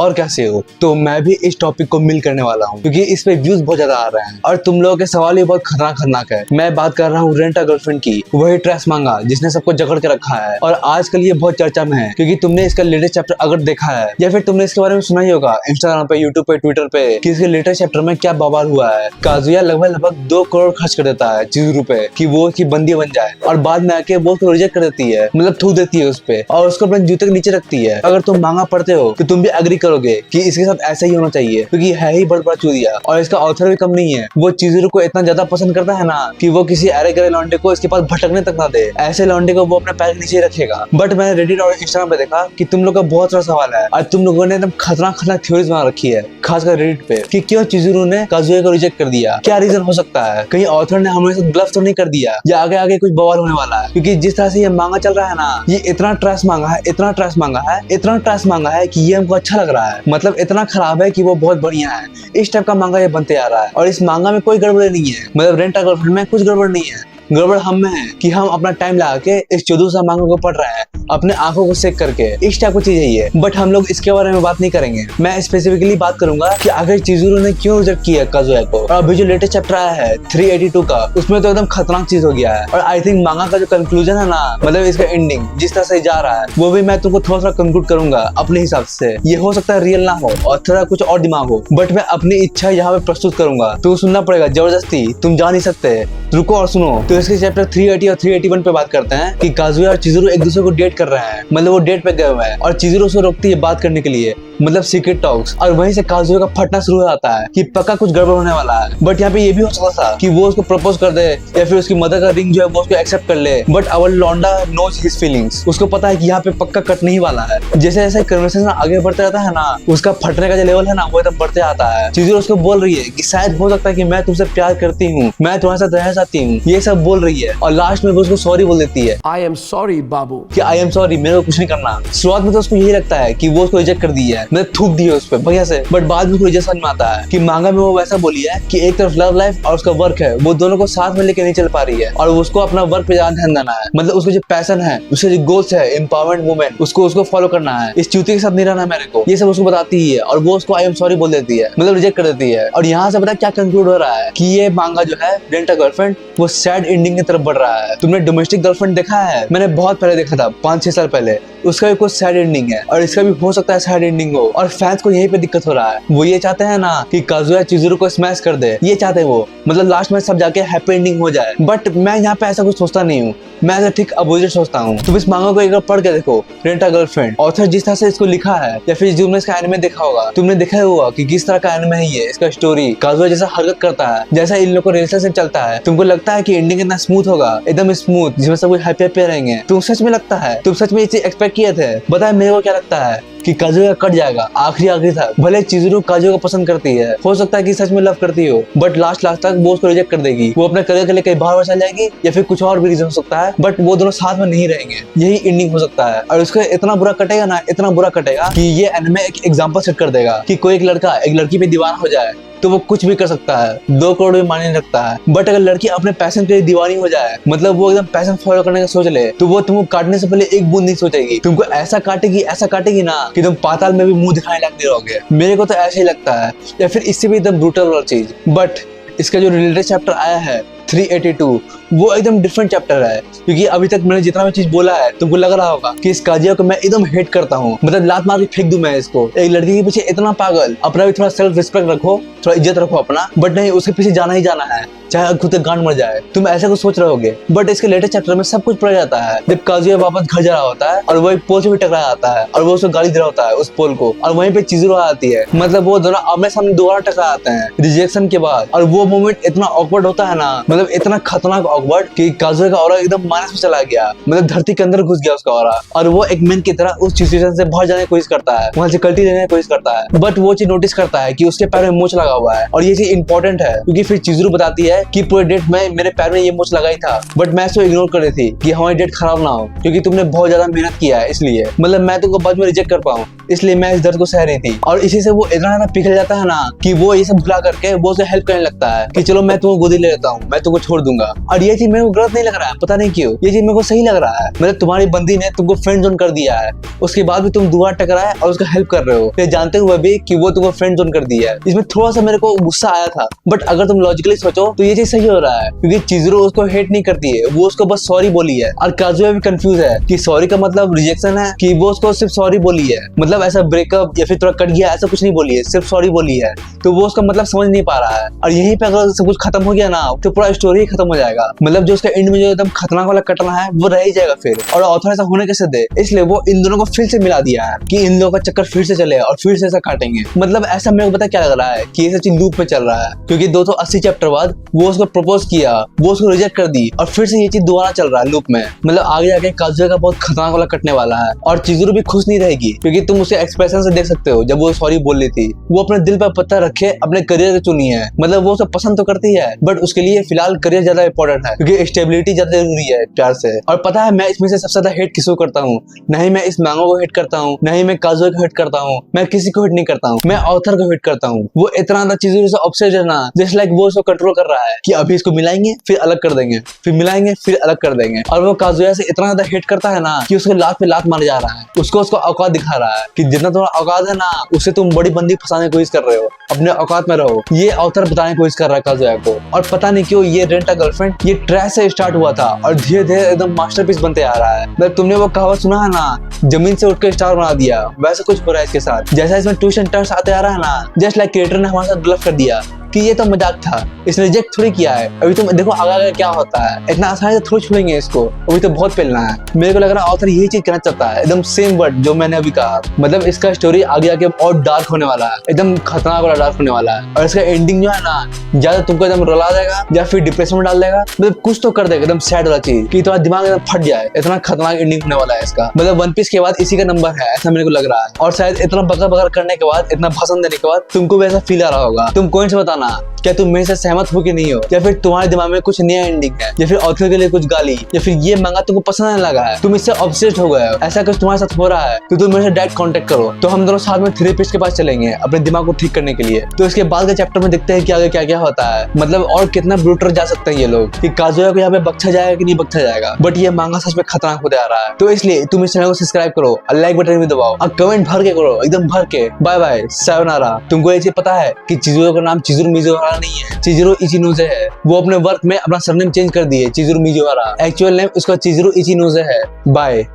और कैसे हो। तो मैं भी इस टॉपिक को मिल करने वाला हूँ क्योंकि इस पे व्यूज बहुत ज्यादा आ रहे हैं और तुम लोगों के सवाल भी बहुत खतरनाक है। मैं बात कर रहा हूँ रेंट अ गर्लफ्रेंड की, वही ट्रैश मांगा जिसने सबको जकड़ के रखा है और आजकल ये बहुत चर्चा में है क्योंकि तुमने इसका लेटेस्ट चैप्टर अगर देखा है या फिर तुमने इसके बारे में सुना ही होगा इंस्टाग्राम पे, यूट्यूब पे, ट्विटर पे कि इसके लेटेस्ट चैप्टर में क्या बवाल हुआ है। काजुया लगभग 2 करोड़ खर्च कर देता है चिजुरू पे कि वो उसकी बंदी बन जाए और बाद में आके वो उसको रिजेक्ट कर देती है, मतलब थूक देती है उस पे और उसको अपने जूते के नीचे रखती है। अगर तुम मांगा पढ़ते हो तो तुम भी एग्री करोगे कि इसके साथ ऐसा ही होना चाहिए क्योंकि है ही बड़ा चूतिया और इसका ऑथर भी कम नहीं है। वो चिजुरू को इतना ज्यादा पसंद करता है ना कि वो किसी अरे गरे लौंडे को इसके पास भटकने तक ना दे, ऐसे लौंडे को वो अपने पैर के नीचे रखेगा। बट मैंने रेडिट और इंस्टाग्राम पे देखा कि तुम लोग का बहुत सारा सवाल है और तुम लोगों ने एकदम खतरनाक थ्योरीज बना रखी है, खासकर रेडिट पे, कि क्यों चिजुरू ने काजुया को रिजेक्ट कर दिया। क्या रीजन हो सकता है? कहीं ऑथर ने हमारे साथ ब्लफ तो नहीं कर दिया या आगे कुछ बवाल होने वाला है? क्योंकि जिस तरह से ये मांगा चल रहा है ना, ये इतना ट्रैश मांगा है, इतना ट्रैश मांगा है कि ये हमको अच्छा लग रहा है। मतलब इतना खराब है कि वो बहुत बढ़िया है। इस टाइप का मांगा ये बनते आ रहा है और इस मांगा में कोई गड़बड़ नहीं है। मतलब रेंट अ गर्लफ्रेंड में कुछ गड़बड़ नहीं है। गड़बड़ हम में है कि हम अपना टाइम लगा के इस चौदह सा मांगों को पढ़ रहे हैं, अपने आंखों को सेक करके। इस टाइप की चीज है ये, बट हम लोग इसके बारे में बात नहीं करेंगे। मैं स्पेसिफिकली बात करूंगा कि आखिर चिजुरू ने क्यों रिजेक्ट किया काजुया को। और अभी जो लेटेस्ट चैप्टर आया है 382 का, उसमें तो एकदम खतरनाक चीज हो गया है। और आई थिंक मांगा का जो कंक्लूजन है ना, मतलब इसका एंडिंग जिस तरह से जा रहा है, वो भी मैं तुमको थोड़ा सा कंक्लूड करूंगा अपने हिसाब से। ये हो सकता है रियल ना हो और थोड़ा कुछ और दिमाग हो, बट मैं अपनी इच्छा यहाँ पे प्रस्तुत करूंगा। तो सुनना पड़ेगा जबरदस्ती, तुम जा नहीं सकते। रुको और सुनो। तो इसके चैप्टर 380 और 381 पे बात करते हैं कि काजुया और चिजुरू एक दूसरे को डेट कर रहे हैं, मतलब वो डेट पे गए हुए हैं और चिजुरू उसको रोकती है बात करने के लिए, मतलब सीक्रेट टॉक्स। और वहीं से काजुया का फटना शुरू हो जाता है कि पक्का कुछ गड़बड़ होने वाला है। बट यहाँ पे ये भी हो सकता था कि वो उसको प्रपोज कर दे या फिर उसकी मदर का रिंग जो है वो उसको एक्सेप्ट कर ले। बट अवर लौंडा नोज हिज फीलिंग्स, उसको पता है कि यहाँ पे पक्का कट नहीं वाला है। जैसे जैसे कन्वर्सेशन आगे बढ़ते रहता है ना, उसका फटने का जो लेवल है ना वो एकदम बढ़ते आता है। चिजुरू उसको बोल रही है कि शायद हो सकता है कि मैं तुमसे प्यार करती हूँ, मैं तुम्हारे साथ रहना चाहती हूँ, ये सब बोल रही है। और लास्ट में वो उसको सॉरी बोल देती है, आई एम सॉरी बाबू, कि आई एम सॉरी, मेरे को कुछ नहीं करना। शुरुआत में तो उसको यही लगता है कि वो उसको रिजेक्ट कर दी है, मतलब थूक दी है उस पे भैया से। बट बाद में रिजेक्ट समझ में आता है कि मांगा में वो वैसा बोली है कि एक तरफ लव लाइफ और उसका वर्क है, वो दोनों को साथ में लेके नहीं चल पा रही है और उसको अपना वर्क पे ज्यादा ध्यान देना है। मतलब उसको जो पैशन है, उसके जो गोल्स है, एम्पावरमेंट वुमेन, उसको फॉलो करना है। इस च्यूती के साथ नहीं रहना मेरे को, ये सब उसको बताती ही है और वो उसको आई एम सॉरी बोल देती है, मतलब रिजेक्ट कर देती है। और यहाँ से पता क्या कंक्लूड हो रहा है कि ये मांगा जो है रेंट अ गर्लफ्रेंड, वो सैड एंडिंग की तरफ बढ़ रहा है। तुमने डोमेस्टिक गर्लफ्रेंड देखा है? मैंने बहुत पहले देखा था, 5-6 साल पहले। उसका भी कुछ सैड एंडिंग है और इसका भी हो सकता है सैड एंडिंग हो। और फैंस को यहीं पे दिक्कत हो रहा है, वो ये चाहते हैं ना कि काजुया चिजुरू को स्मैश कर दे, ये चाहते हैं वो, मतलब लास्ट में सब जाके हैप्पी एंडिंग हो जाए। बट मैं यहाँ पे ऐसा कुछ सोचता नहीं हूँ, मैं ऐसा ठीक अपोजिट सोचता हूँ। तुम इस मांगा को एक बार पढ़ के देखो, रेंट अ गर्लफ्रेंड। ऑथर जिस तरह से इसको लिखा है या फिर तुमने इसका एनिमे देखा होगा, तुमने देखा होगा कि किस तरह का एनिमे है ये, इसका स्टोरी, काजुया जैसा हरकत करता है, जैसा इन लोगों को रिलेशनशिप चलता है, तुमको लगता है कि एंडिंग इतना स्मूथ होगा, एकदम स्मूथ, जिसमें सब हैप्पी रहेंगे। तुम सच में लगता है, तुम सच में ये चीज एक्सपेक्ट किए थे? बताए मेरे को क्या लगता है कि काजुया कट जाएगा आखिरी तक। भले चिजुरू काजुया को पसंद करती है, हो सकता है कि सच में लव करती हो, बट लास्ट तक वो उसको रिजेक्ट कर देगी। वो अपने करियर के लिए कहीं बाहर चल जाएगी या फिर कुछ और भी रीजन हो सकता है, बट वो दोनों साथ में नहीं रहेंगे। यही एंडिंग हो सकता है और उसको इतना बुरा कटेगा ना, इतना बुरा कटेगा कि ये एनिमे एक एग्जांपल सेट कर देगा कि कोई एक लड़का एक लड़की पे दीवाना हो जाए तो वो कुछ भी कर सकता है, 2 करोड़ भी मायने नहीं रखता है। बट अगर लड़की अपने पैशन के लिए दीवानी हो जाए, मतलब वो एकदम पैशन फॉलो करने का सोच ले, तो वो तुमको काटने से पहले एक बूंद नहीं सोचेगी, तुमको ऐसा काटेगी ना कि तुम पाताल में भी मुंह दिखाने लग नहीं रहोगे। मेरे को तो ऐसे ही लगता है, या फिर इससे भी एकदम ब्रूटल वाला चीज। बट इसका जो रिलेटेड चैप्टर आया है 382, वो एकदम डिफरेंट चैप्टर है क्योंकि अभी तक मैंने जितना भी चीज बोला है तुमको लग रहा होगा कि इस काजिया को मैं एकदम हेट करता हूँ, मतलब लात मार के फेंक दूं मैं इसको। एक लड़की के पीछे इतना पागल, अपना भी थोड़ा सेल्फ रिस्पेक्ट रखो, थोड़ा इज्जत रखो अपना, बट नहीं, उसके पीछे जाना ही जाना है, चाहे खुद गांड मर जाए। तुम ऐसा कुछ सोच रहे होगे, बट इसके लेटेस्ट चैप्टर में सब कुछ पड़ जाता है। जब काजुया वापस घर जा रहा होता है और वो एक पोल से भी टकरा जाता है और वो उसको गाली दे रहा होता है उस पोल को, और वहीं पे चिजुरू आती है, मतलब वो दोनों आमने सामने दोबारा टकरा आते हैं रिजेक्शन के बाद। और वो मोमेंट इतना ऑकवर्ड होता है ना, मतलब इतना खतरनाक ऑकवर्ड कि काजुया का ऑरा एकदम माइनस में चला गया, मतलब धरती के अंदर घुस गया उसका ऑरा। और वो एक मैन की तरह उस सिचुएशन से बाहर जाने की कोशिश करता है, वहां से कल्टी लेने की कोशिश करता है। बट वो चीज नोटिस करता है कि उसके पैर में मोच लगा हुआ है और ये चीज इंपॉर्टेंट है क्योंकि फिर चिजुरू बताती है है कि पूरे डेट में मेरे पैर में ये मोच लगाई था, बट मैं इसको इग्नोर कर रही थी कि हमारी डेट खराब ना हो, क्योंकि तुमने बहुत ज्यादा मेहनत किया है, इसलिए मतलब मैं तुमको बाद में रिजेक्ट कर पाऊँ, इसलिए मैं इस दर्द को सह रही थी। और इसी से वो इतना ज्यादा पिघल जाता है ना कि वो ये सब भुला करके वो उसे हेल्प करने लगता है कि चलो मैं तुमको गोदी ले लेता हूँ, मैं तुमको छोड़ दूंगा। और ये चीज मेरे को गलत नहीं लग रहा है, पता नहीं क्यों ये चीज मेरे को सही लग रहा है। मतलब तुम्हारी बंदी ने तुमको फ्रेंड जोन कर दिया है, उसके बाद भी तुम दोबारा टकराए और उसका हेल्प कर रहे हो, ये जानते हुए भी कि वो तुमको फ्रेंड जोन कर दिया है। इसमें थोड़ा सा मेरे को गुस्सा आया था, बट अगर तुम लॉजिकली सोचो तो ये चीज सही हो रहा है, क्योंकि चिज़ुरो उसको हेट नहीं करती है, वो उसको बस सॉरी बोली है। और काजुया भी कंफ्यूज है कि सॉरी का मतलब रिजेक्शन है कि वो उसको सिर्फ सॉरी बोली है, मतलब ऐसा ब्रेकअप या फिर थोड़ा कट गया ऐसा कुछ नहीं बोली है, सिर्फ सॉरी बोली है। तो वो उसका मतलब समझ नहीं पा रहा है। और यहीं पे अगर सब कुछ खत्म हो गया ना तो पूरा स्टोरी ही खत्म हो जाएगा। मतलब जो उसका एंड में जो एकदम खतरनाक वाला कटना है वो रह ही जाएगा फिर। और ऑथर ऐसा होने कैसे दे, इसलिए वो इन दोनों को फिर से मिला दिया है कि इन लोगों का चक्कर फिर से चले और फिर से ऐसा काटेंगे। मतलब ऐसा मेरे को पता क्या लग रहा है कि ये सब चीज लूप में चल रहा है, क्योंकि 280 चैप्टर बाद वो उसको प्रपोज किया, वो उसको रिजेक्ट कर दी और फिर से ये चीज दोबारा चल रहा है लूप में। मतलब आगे जाके काजुया का बहुत खतरनाक वाला कटने वाला है। और चिज़ुरो भी खुश नहीं रहेगी, क्योंकि तुम उसे एक्सप्रेशन से देख सकते हो जब वो सॉरी बोल रही थी, वो अपने दिल पर पत्थर रखे अपने करियर को चुनी है। मतलब वो सब पसंद तो करती है, बट उसके लिए फिलहाल करियर ज्यादा इंपॉर्टेंट है, क्योंकि स्टेबिलिटी ज्यादा जरूरी है प्यार से। और पता है मैं इसमें से सबसे ज्यादा हेट किसको करता हूँ? नहीं मैं इस मांगो को हेट करता हूँ, नहीं मैं काजुया को हेट करता हूँ, मैं किसी को हेट नहीं करता हूँ, मैं ऑथर को हेट करता हूँ। वो इतना ज्यादा चिज़ुरो से ऑब्सेस्ड है ना, जस्ट लाइक वो उसको कंट्रोल कर रहा है कि अभी इसको मिलाएंगे फिर अलग कर देंगे, फिर मिलाएंगे फिर अलग कर देंगे। और वो काजुया से इतना ज्यादा हेट करता है ना कि उसको लात पे लात मारे जा रहा है, उसको औकात दिखा रहा है कि जितना तुम्हारा औकात है ना उससे तुम बड़ी बंदी फंसाने की कोशिश कर रहे हो, अपने औकात में रहो। ये ऑथर बताने की कोशिश कर रहा है काजुया को। और पता नहीं क्यों ये रेंट अ गर्लफ्रेंड ये ट्रैश से स्टार्ट हुआ था और धीरे धीरे एकदम मास्टरपीस बनते आ रहा है। मतलब तुमने वो कहावत सुना है ना, जमीन से उठकर स्टार बना दिया, वैसा कुछ हो रहा है इसके साथ। जैसा इसमें ट्विस्ट एंड टर्न्स आते आ रहा है ना, जस्ट लाइक क्रिएटर ने हमारे साथ ब्लफ कर दिया कि ये तो मजाक था, इसने रिजेक्ट थोड़ी किया है। अभी तुम देखो आगे क्या होता है, इतना आसानी से थोड़ी छोड़ेंगे इसको, अभी तो बहुत पेलना है। मेरे को लग रहा है ऑथर यही चीज कहना चाहता है, एकदम सेम वर्ड जो मैंने अभी कहा। मतलब इसका स्टोरी आगे आके और डार्क होने वाला है, एकदम खतरनाक वाला डार्क होने वाला है। और इसका एंडिंग जो है ना ज्यादा तुमको एकदम रुला देगा या फिर डिप्रेशन में डाल देगा, मतलब कुछ तो कर देगा एकदम सैड वाला चीज कि तुम्हारा दिमाग एकदम फट जाए। इतना खतरनाक एंडिंग होने वाला है इसका। मतलब वन पीस के बाद इसी का नंबर है ऐसा मेरे को लग रहा है। और शायद इतना बकर बकर करने के बाद, इतना भाषण देने के बाद तुमको भी ऐसा फील आ रहा होगा। तुम कमेंट से बताना क्या तुम मेरे से सहमत हो कि नहीं हो, या फिर तुम्हारे दिमाग में कुछ नया एंडिंग है, या फिर ऑथर के लिए कुछ गाली, या फिर ये मांगा तुमको पसंद नहीं लगा है, तुम इससे ऑब्सेस्ड हो गए हो, ऐसा कुछ तुम्हारे साथ हो रहा है तो तुम मेरे से डायरेक्ट कांटेक्ट करो। तो हम दोनों साथ में थेरेपिस्ट के पास चलेंगे अपने दिमाग को ठीक करने के लिए। तो इसके बाद के चैप्टर में देखते हैं कि आगे क्या क्या होता है। मतलब और कितना ब्रूटर जा सकते हैं ये लोग कि काजुया को यहाँ पे बख्शा जाएगा कि नहीं बख्शा जाएगा। बट ये मांगा सच में खतरनाक होते आ रहा है। तो इसलिए तुम इस चैनल को सब्सक्राइब करो और लाइक बटन भी दबाओ और कमेंट भर के करो, एकदम भर के। बाय बाय, सायोनारा। तुमको ये चीज पता है कि चिज़ुरो का नाम चिज़ुरो मिज़ुहारा नहीं है, चिज़ुरो इचिनोज़े है। वो अपने वर्क में अपना सरनेम चेंज कर दिए, चिज़ुरो मिज़ुहारा। एक्चुअल नेम उसका चिज़ुरो इचिनोज़े है। बाय।